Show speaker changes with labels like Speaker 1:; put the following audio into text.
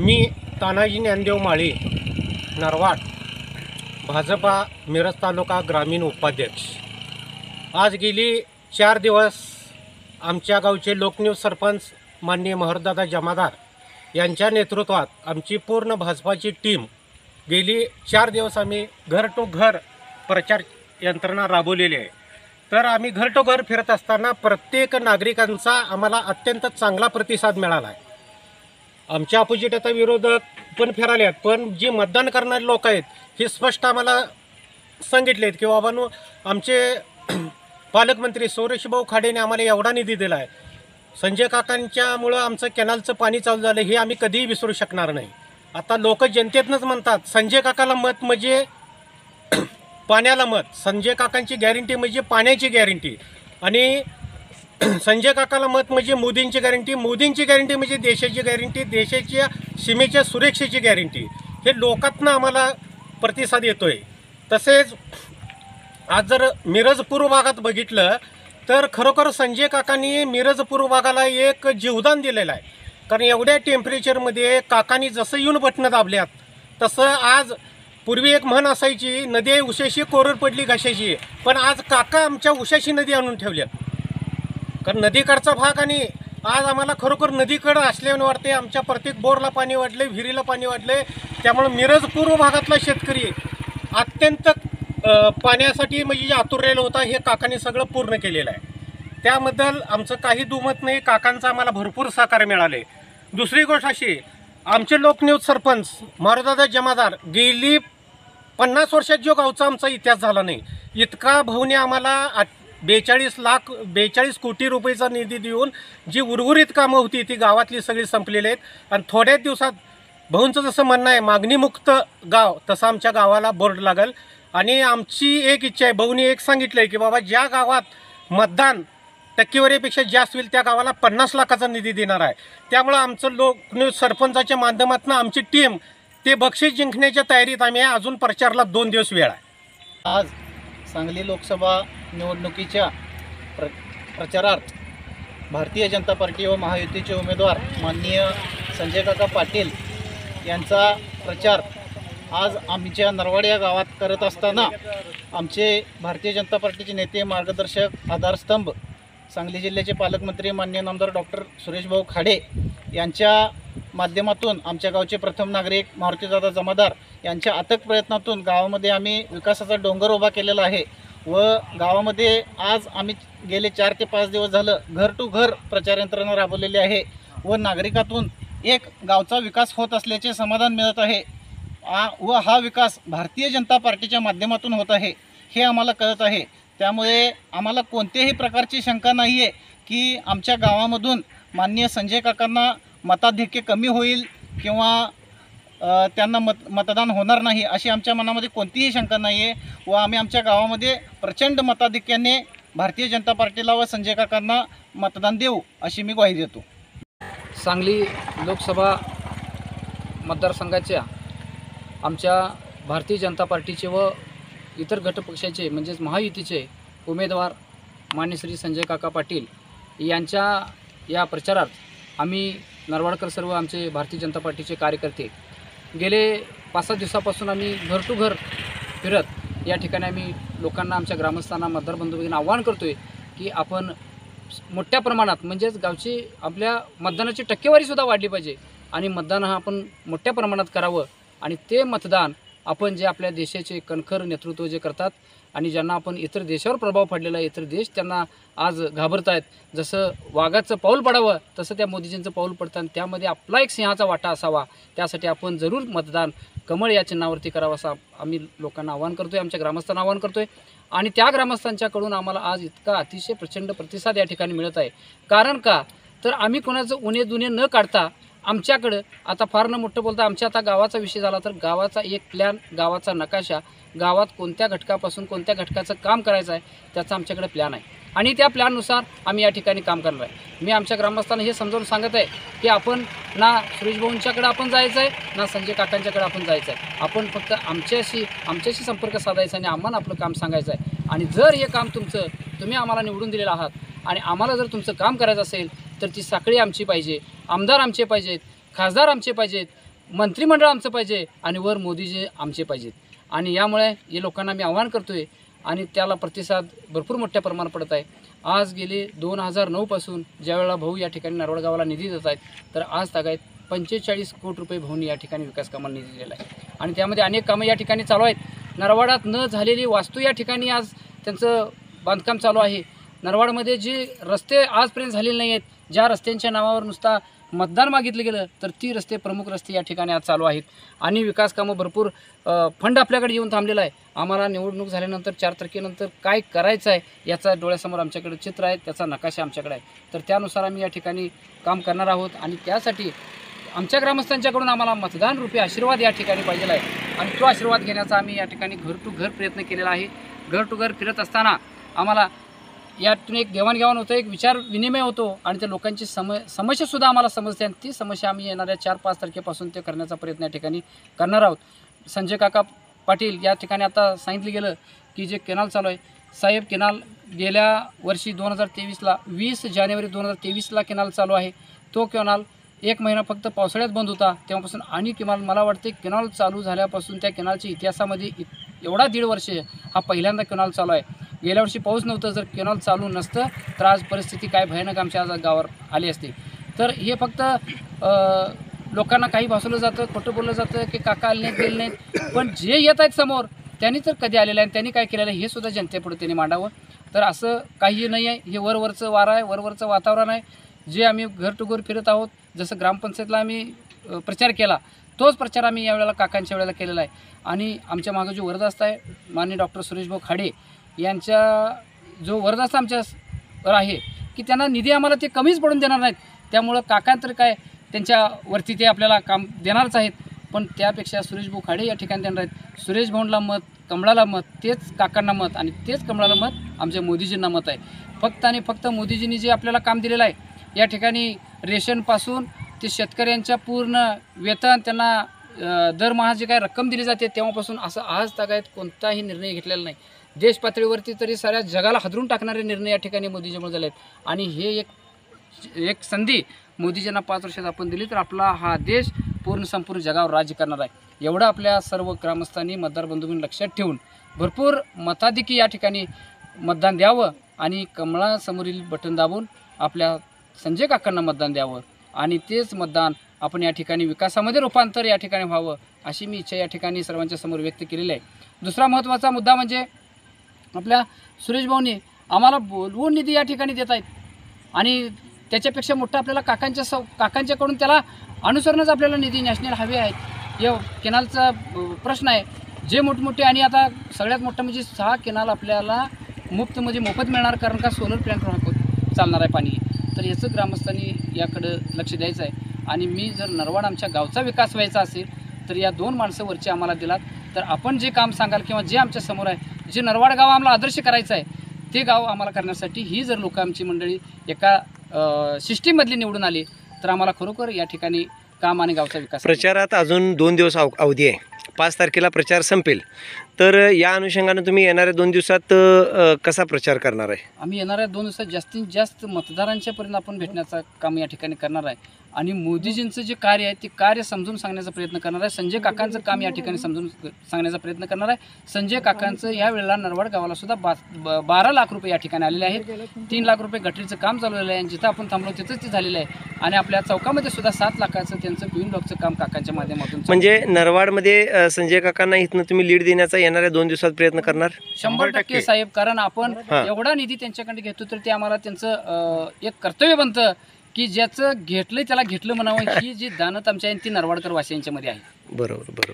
Speaker 1: मी तानाजी ज्ञानदेव माळी, नरवाड, भाजपा मिरज तालुका ग्रामीण उपाध्यक्ष। आज गेली 4 दिवस आमच्या गावचे लोकनियुक्त सरपंच माननीय महरदादा जमादार यांच्या नेतृत्वात आमची पूर्ण भाजपाची टीम गेली 4 दिवस आम्ही घर टू घर प्रचार यंत्रणा राबवलेली आहे। तर आम्ही घर टू घर फिरत असताना प्रत्येक नागरिकांचा आम्हाला अत्यंत चांगला प्रतिसाद मिळाला आहे। आमच्या अपोजिट आता विरोधक पण फिराले आहेत, पण जे मतदान करणारे लोक आहेत हे स्पष्ट आम्हाला सांगितले आहेत की बाबांनो, आमचे पालकमंत्री सुरेशभाऊ खाडेने आम्हाला एवढा निधी दिला आहे, संजय काकांच्यामुळं आमचं कॅनलचं पाणी चालू झालं, हे आम्ही कधीही विसरू शकणार नाही। आता लोक जनतेतनंच म्हणतात, संजय काकाला मत म्हणजे पाण्याला मत, संजय काकांची गॅरंटी म्हणजे पाण्याची गॅरंटी, आणि संजय काकाला मत म्हणजे मोदींची गॅरंटी, मोदींची गॅरंटी म्हणजे देशाची गॅरंटी, देशाच्या सीमेच्या सुरक्षेची गॅरंटी। हे लोकांतनं आम्हाला प्रतिसाद येतोय। तसेच आज जर मिरज पूर्व भागात बघितलं तर खरोखर संजय काकांनी मिरज पूर्व भागाला एक जीवदान दिलेलं आहे। कारण एवढ्या टेम्परेचरमध्ये काकांनी जसं येऊन बटणं दाबल्यात, तसं आज पूर्वी एक म्हण असायची, नदी आहे उशाशी कोरड पडली घाशाची, पण आज काका आमच्या उशाशी नदी आणून ठेवल्यात। कारण नदीकडचा भाग आणि आज आम्हाला खरोखर नदीकडं असल्याने वाटते, आमच्या प्रत्येक बोरला पाणी वाढले, विहिरीला पाणी वाढले। त्यामुळे मिरज पूर्व भागातला शेतकरी अत्यंत पाण्यासाठी म्हणजे आतुरलेला होता, हे काकांनी सगळं पूर्ण केलेलं आहे। त्याबद्दल आमचं काही दुमत नाही, काकांचं आम्हाला भरपूर सहकार्य मिळाले। दुसरी गोष्ट अशी, आमचे लोकनियुक्त सरपंच महरदादा जमादार गेली 50 वर्षात जो गावचा आमचा इतिहास झाला नाही, इतका भाऊने आम्हाला 42 कोटी रुपयेचा निधी देऊन जी उर्वरित कामं होती ती गावातली सगळी संपलेली आहेत। आणि थोड्याच दिवसात भाऊंचं जसं म्हणणं आहे मागणीमुक्त गाव, तसं आमच्या गावाला बोर्ड लागेल। आणि आमची एक इच्छा आहे, भाऊनी एक सांगितलं आहे की बाबा ज्या गावात मतदान टक्केवारीपेक्षा जास्त होईल त्या गावाला 50 लाखाचा निधी देणार आहे। त्यामुळं आमचं लोकनियुक्त सरपंचाच्या माध्यमातून आमची टीम ते बक्षीस जिंकण्याच्या तयारीत आम्ही आहे। अजून प्रचाराला 2 दिवस वेळ आहे।
Speaker 2: आज सांगली लोकसभा निवडणुकीच्या प्रचारार्थ भारतीय जनता पार्टी व महायुतीचे उमेदवार माननीय संजय काका पाटील यांचा प्रचार आज आमच्या नरवाड या गावात करत असताना आमचे भारतीय जनता पार्टीचे नेते, मार्गदर्शक, आधारस्तंभ, सांगली जिल्ह्याचे पालकमंत्री माननीय नामदार डॉक्टर सुरेशभाऊ खाडे यांच्या माध्यमातून आमच्या गावचे प्रथम नागरिक मारुतीदादा जमादार यांच्या अथक प्रयत्नातून गावामध्ये आम्ही विकासाचा डोंगर उभा केलेला आहे। व गावामध्ये आज आम्ही गेले 4 ते 5 दिवस झालं घर टू घर प्रचार यंत्रणा राबवलेली आहे व नागरिकातून एक गावचा विकास होत असल्याचे समाधान मिळत आहे व हा विकास भारतीय जनता पार्टीच्या माध्यमातून होत आहे हे आम्हाला कळत आहे। त्यामुळे आम्हाला कोणत्याही प्रकारची शंका नाही आहे की आमच्या गावामधून माननीय संजय काकांना मताधिक्य कमी होईल किंवा त्यांना मतदान होणार नाही अशी आमच्या मनामध्ये कोणतीही शंका नाही आहे व आम्ही आमच्या गावामध्ये प्रचंड मताधिक्याने भारतीय जनता पार्टीला व संजय काकांना मतदान देऊ अशी मी ग्वाही देतो।
Speaker 3: सांगली लोकसभा मतदारसंघाच्या आमच्या भारतीय जनता पार्टीचे व इतर घटकपक्षाचे म्हणजेच महायुतीचे उमेदवार मान्य श्री संजय काका पाटील यांच्या या प्रचारार्थ आम्ही नरवाडकर सर्व आमचे भारतीय जनता पार्टीचे कार्यकर्ते गेले 5-7 दिवसापासून आम्ही घर टू घर फिरत या ठिकाणी आम्ही लोकांना, आमच्या ग्रामस्थांना, मतदार बंधू भगिनींना आवाहन करतो आहे की आपण मोठ्या प्रमाणात म्हणजेच गावची आपल्या मतदानाची टक्केवारीसुद्धा वाढली पाहिजे आणि मतदान हा आपण मोठ्या प्रमाणात करावं आणि ते मतदान आपण जे आपल्या देशाचे कणखर नेतृत्व जे करतात आणि ज्यांना आपण इतर देशावर प्रभाव पडलेला आहे, इतर देश त्यांना आज घाबरत आहेत, जसं वाघाचं पाऊल पडावं तसं त्या मोदीजींचं पाऊल पडतं आणि त्यामध्ये आपला एक सिंहाचा वाटा असावा, त्यासाठी आपण जरूर मतदान कमळ या चिन्हावरती करावं असं आम्ही लोकांना आवाहन करतो आहे, आमच्या ग्रामस्थांना आवाहन करतो आहे। आणि त्या ग्रामस्थांच्याकडून आम्हाला आज इतका अतिशय प्रचंड प्रतिसाद या ठिकाणी मिळत आहे। कारण का तर आम्ही कोणाचं उणे दुणे न काढता आमच्याकडं आता फार न मोठं बोलता आमच्या आता गावाचा विषय झाला तर गावाचा एक प्लॅन, गावाचा नकाशा, गावात कोणत्या घटकापासून कोणत्या घटकाचं काम करायचं आहे त्याचा आमच्याकडे प्लॅन आहे आणि त्या प्लॅननुसार आम्ही या ठिकाणी काम करणार आहे। मी आमच्या ग्रामस्थांना हे समजावून सांगत आहे की आपण ना सुरेश भाऊंच्याकडे आपण जायचं आहे ना संजय काकांच्याकडे आपण जायचं आहे, आपण फक्त आमच्याशी संपर्क साधायचा आणि आम्हाला आपलं काम सांगायचं आहे। आणि जर हे काम तुम्ही आम्हाला निवडून दिलेलं आहात आणि आम्हाला जर तुमचं काम करायचं असेल तर ती साखळी आमची पाहिजे, आमदार आमचे पाहिजेत, खासदार आमचे पाहिजेत, मंत्रिमंडळ आमचं पाहिजे आणि वर मोदीजी आमचे पाहिजेत. आणि यामुळे हे लोकांना मी आव्हान करतो आहे आणि त्याला प्रतिसाद भरपूर मोठ्या प्रमाणात पडत आहे. आज गेले 2009पासून ज्यावेळेला भाऊ या ठिकाणी नरवड गावाला निधी देत आहेत, तर आज तागायत 45 कोटी रुपये भाऊंनी या ठिकाणी विकास कामाला निधी दिलेला आहे. आणि त्यामध्ये अनेक कामं या ठिकाणी चालू आहेत. नरवाडात न झालेली वास्तू या ठिकाणी आज त्यांचं बांधकाम चालू आहे. नरवाडमध्ये जे रस्ते आजपर्यंत झालेले नाही आहेत, ज्या रस्त्यांच्या नावावर नुसता मतदान मागितलं गेलं, तर ती रस्ते प्रमुख रस्ते या ठिकाणी आज चालू आहेत. आणि विकास कामं भरपूर फंड आपल्याकडे येऊन थांबलेला आहे. आम्हाला निवडणूक झाल्यानंतर 4 तारखेनंतर काय करायचं आहे याचा डोळ्यासमोर आमच्याकडे चित्र आहे, त्याचा नकाशा आमच्याकडे आहे. तर त्यानुसार आम्ही या ठिकाणी काम करणार आहोत. आणि त्यासाठी आमच्या ग्रामस्थांच्याकडून आम्हाला मतदान रूपी आशीर्वाद या ठिकाणी पाहिजे आहे. आणि तो आशीर्वाद घेण्याचा आम्ही या ठिकाणी घर टू घर प्रयत्न केलेला आहे. घर टू घर फिरत असताना आम्हाला यातून एक देवाणघेवाण होतं, एक विचार विनिमय होतो आणि त्या लोकांची समस्यासुद्धा आम्हाला समजते. आणि ती समस्या आम्ही येणाऱ्या 4-5 तारखेपासून ते करण्याचा प्रयत्न या ठिकाणी करणार आहोत. संजय काका पाटील या ठिकाणी आता सांगितलं गेलं की जे केनाल चालू आहे, साहेब केनाल गेल्या वर्षी 2023ला 20 जानेवारी 2023ला केनाल चालू आहे. तो केनाल 1 महिना फक्त पावसाळ्यात बंद होता तेव्हापासून. आणि किमान मला वाटते केनाल चालू झाल्यापासून त्या केनालच्या इतिहासामध्ये एवढा 1.5 वर्ष हा पहिल्यांदा केनाल चालू आहे. गेल्या वर्षी पाऊस नव्हतं, जर केनाल चालू नसतं तर आज परिस्थिती काय भयानक आमच्या गावावर आली असते. तर हे फक्त लोकांना काही भासवलं जातं, खोटं बोललं जातं की काका आले नाहीत, गेले नाहीत. पण जे येत आहेत समोर त्यांनी तर कधी आलेलं आहे आणि त्यांनी काय केलेलं आहे हे सुद्धा जनतेपुढे त्यांनी मांडावं. तर असं काही नाही आहे, हे वरवरचं वारं आहे, वरवरचं वातावरण आहे. जे आम्ही घर टू घर फिरत आहोत, जसं ग्रामपंचायतला आम्ही प्रचार केला तोच प्रचार आम्ही यावेळेला काकांच्या वेळेला केलेला आहे. आणि आमच्या मागं जो वरदहस्त आहे माननीय डॉक्टर सुरेश भाऊ खाडे यांच्या जो वरदहस्त आमच्यावर आहे की त्यांना निधी आम्हाला ते कमीच पडून देणार नाहीत. त्यामुळं काका तर काय त्यांच्यावरती ते आपल्याला काम देणारच आहेत. पण त्यापेक्षा सुरेश भाऊ खाडे या ठिकाणी देणार आहेत. सुरेश भाऊंला मत, कमळाला मत, तेच काकांना मत आणि तेच कमळाला मत आमच्या मोदीजींना मत आहे. फक्त आणि फक्त मोदीजींनी जे आपल्याला काम दिलेलं आहे या ठिकाणी रेशनपासून ते शेतकऱ्यांच्या पूर्ण वेतन, त्यांना दरमहा जे काय रक्कम दिली जाते तेव्हापासून असं आज तागायत कोणताही निर्णय घेतलेला नाही. देश पातळीवरती तरी साऱ्या जगाला हादरून टाकणारे निर्णय या ठिकाणी मोदीजीमुळे झाले आहेत. आणि हे एक संधी मोदीजींना 5 वर्षात आपण दिली तर आपला हा देश संपूर्ण जगावर राज्य करणार आहे. एवढं आपल्या सर्व ग्रामस्थांनी मतदार बंधूंनी लक्षात ठेवून भरपूर मताधिकी या ठिकाणी मतदान द्यावं आणि कमळासमोरील बटन दाबून आपल्या संजय काकांना मतदान द्यावं. आणि तेच मतदान आपण या ठिकाणी विकासामध्ये रूपांतर या ठिकाणी व्हावं अशी मी इच्छा या ठिकाणी सर्वांच्या समोर व्यक्त केलेली आहे. दुसरा महत्त्वाचा मुद्दा म्हणजे आपल्या सुरेश भाऊंनी आम्हाला बोलवून निधी या ठिकाणी देत आहेत. आणि त्याच्यापेक्षा मोठं आपल्याला काकांच्याकडून त्याला अनुसरणच आपल्याला निधी नॅशनल हायवे आहेत. या केनालचा प्रश्न आहे जे मोठमोठे. आणि आता सगळ्यात मोठं म्हणजे 6 केनाल आपल्याला मोफत मिळणार, कारण का सोलर प्लॅन्टवर चालणार आहे पाणी. तर याचं ग्रामस्थांनी याकडं लक्ष द्यायचं आहे. आणि मी जर नरवाड आमच्या गावचा विकास व्हायचा असेल तर या 2 माणसं वरची आम्हाला दिलात तर आपण जे काम सांगाल किंवा जे आमच्या समोर आहे, जे नरवाड गाव आम्हाला आदर्श करायचं आहे ते गाव आम्हाला करण्यासाठी ही जर लोक आमची मंडळी एका सिस्टीममधली निवडून आली तर आम्हाला खरोखर या ठिकाणी काम आणि गावचा विकास.
Speaker 4: प्रचारात अजून 2 दिवस अवधी आहे. 5 तारखेला प्रचार संपेल. तर या अनुषंगाने तुम्ही येणाऱ्या 2 दिवसात कसा प्रचार करणार आहे?
Speaker 3: आम्ही येणाऱ्या 2 दिवसात जास्तीत जास्त मतदारांच्या पर्यंत आपण भेटण्याचं काम या ठिकाणी करणार आहे. आणि मोदीजींचं जे कार्य आहे ते कार्य समजून सांगण्याचा प्रयत्न करणार आहे. संजय काकांचं काम या ठिकाणी समजून सांगण्याचा प्रयत्न करणार आहे. संजय काकांचं यावेळेला नरवाड गावाला सुद्धा 12 लाख रुपये या ठिकाणी आलेले आहेत. 3 लाख रुपये गटरीचं काम चालू झालेलं आहे. जिथं आपण थांबलो तिथंच ते झालेलं आहे. आणि आपल्या चौकामध्ये सुद्धा 7 लाखाचं त्यांचं क्वीन ब्लॉकचं काम काकांच्या माध्यमातून.
Speaker 4: म्हणजे नरवाडमध्ये संजय काकांना इथनं तुम्ही लीड देण्याचा येणाऱ्या 2 दिवसात प्रयत्न करणार?
Speaker 3: 100% साहेब. कारण आपण एवढा निधी त्यांच्याकडे घेतो तर ते आम्हाला त्यांचं एक कर्तव्य बनतं की ज्याचं घेतलंय त्याला घेतलं म्हणावं. ही जी दानत आमच्या ती नरवाडकर वासियांच्यामध्ये आहे.
Speaker 4: बरोबर.